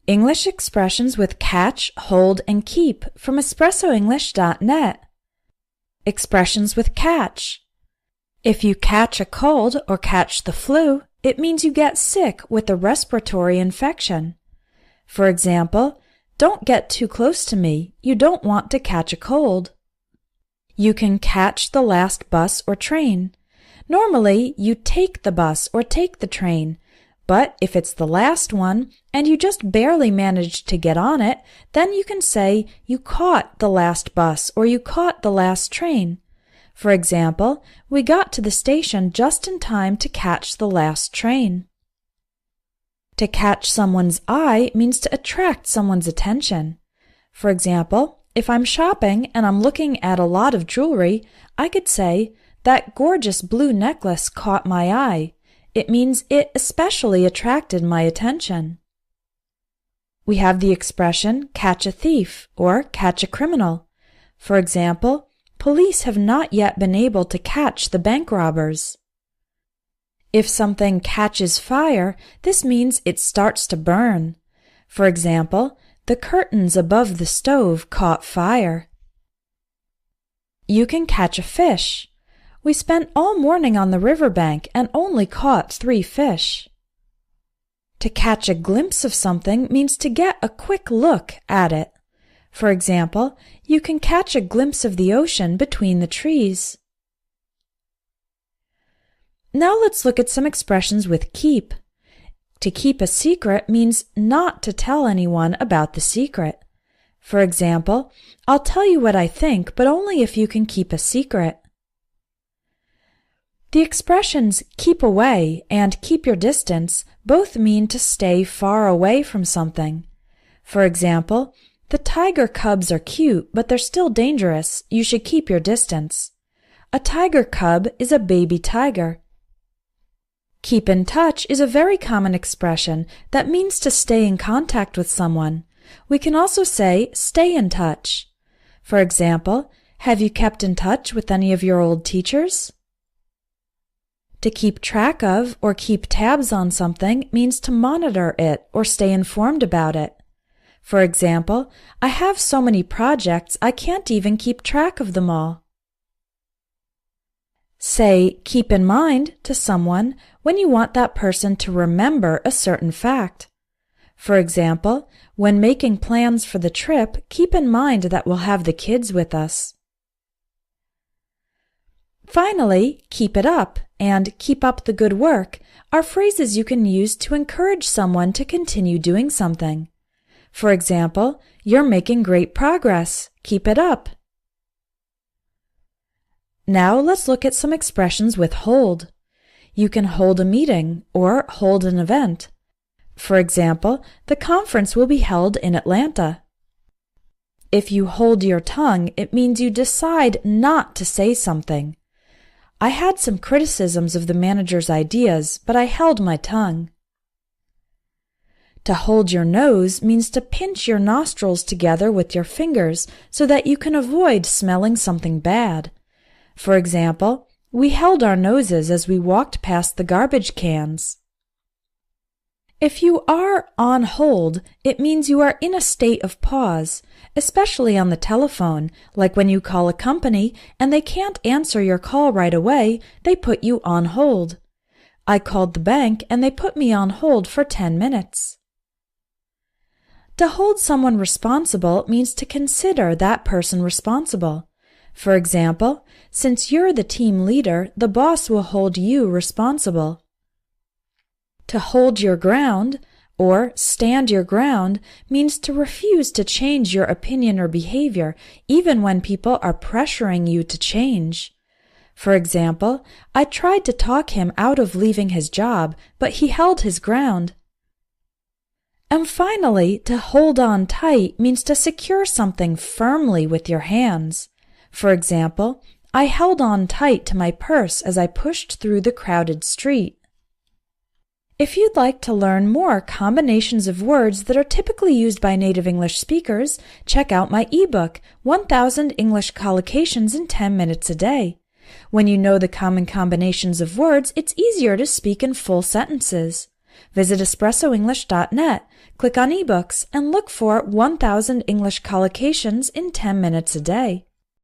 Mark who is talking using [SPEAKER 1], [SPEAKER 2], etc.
[SPEAKER 1] English expressions with catch, hold, and keep from espressoenglish.net. Expressions with catch. If you catch a cold or catch the flu, it means you get sick with a respiratory infection. For example, don't get too close to me. You don't want to catch a cold. You can catch the last bus or train. Normally, you take the bus or take the train. But if it's the last one and you just barely managed to get on it, then you can say you caught the last bus or you caught the last train. For example, we got to the station just in time to catch the last train. To catch someone's eye means to attract someone's attention. For example, if I'm shopping and I'm looking at a lot of jewelry, I could say, "That gorgeous blue necklace caught my eye." It means it especially attracted my attention. We have the expression catch a thief or catch a criminal. For example, police have not yet been able to catch the bank robbers. If something catches fire, this means it starts to burn. For example, the curtains above the stove caught fire. You can catch a fish. We spent all morning on the riverbank and only caught 3 fish. To catch a glimpse of something means to get a quick look at it. For example, you can catch a glimpse of the ocean between the trees. Now let's look at some expressions with keep. To keep a secret means not to tell anyone about the secret. For example, I'll tell you what I think, but only if you can keep a secret. The expressions keep away and keep your distance both mean to stay far away from something. For example, the tiger cubs are cute, but they're still dangerous. You should keep your distance. A tiger cub is a baby tiger. Keep in touch is a very common expression that means to stay in contact with someone. We can also say stay in touch. For example, have you kept in touch with any of your old teachers? To keep track of or keep tabs on something means to monitor it or stay informed about it. For example, I have so many projects I can't even keep track of them all. Say keep in mind to someone when you want that person to remember a certain fact. For example, when making plans for the trip, keep in mind that we'll have the kids with us. Finally, keep it up and keep up the good work are phrases you can use to encourage someone to continue doing something. For example, you're making great progress. Keep it up. Now let's look at some expressions with hold. You can hold a meeting or hold an event. For example, the conference will be held in Atlanta. If you hold your tongue, it means you decide not to say something. I had some criticisms of the manager's ideas, but I held my tongue. To hold your nose means to pinch your nostrils together with your fingers so that you can avoid smelling something bad. For example, we held our noses as we walked past the garbage cans. If you are on hold, it means you are in a state of pause, especially on the telephone, like when you call a company and they can't answer your call right away, they put you on hold. I called the bank and they put me on hold for 10 minutes. To hold someone responsible means to consider that person responsible. For example, since you're the team leader, the boss will hold you responsible. To hold your ground, or stand your ground, means to refuse to change your opinion or behavior, even when people are pressuring you to change. For example, I tried to talk him out of leaving his job, but he held his ground. And finally, to hold on tight means to secure something firmly with your hands. For example, I held on tight to my purse as I pushed through the crowded street. If you'd like to learn more combinations of words that are typically used by native English speakers, check out my ebook, 1000 English Collocations in 10 Minutes a Day. When you know the common combinations of words, it's easier to speak in full sentences. Visit espressoenglish.net. Click on eBooks and look for 1000 English collocations in 10 minutes a day.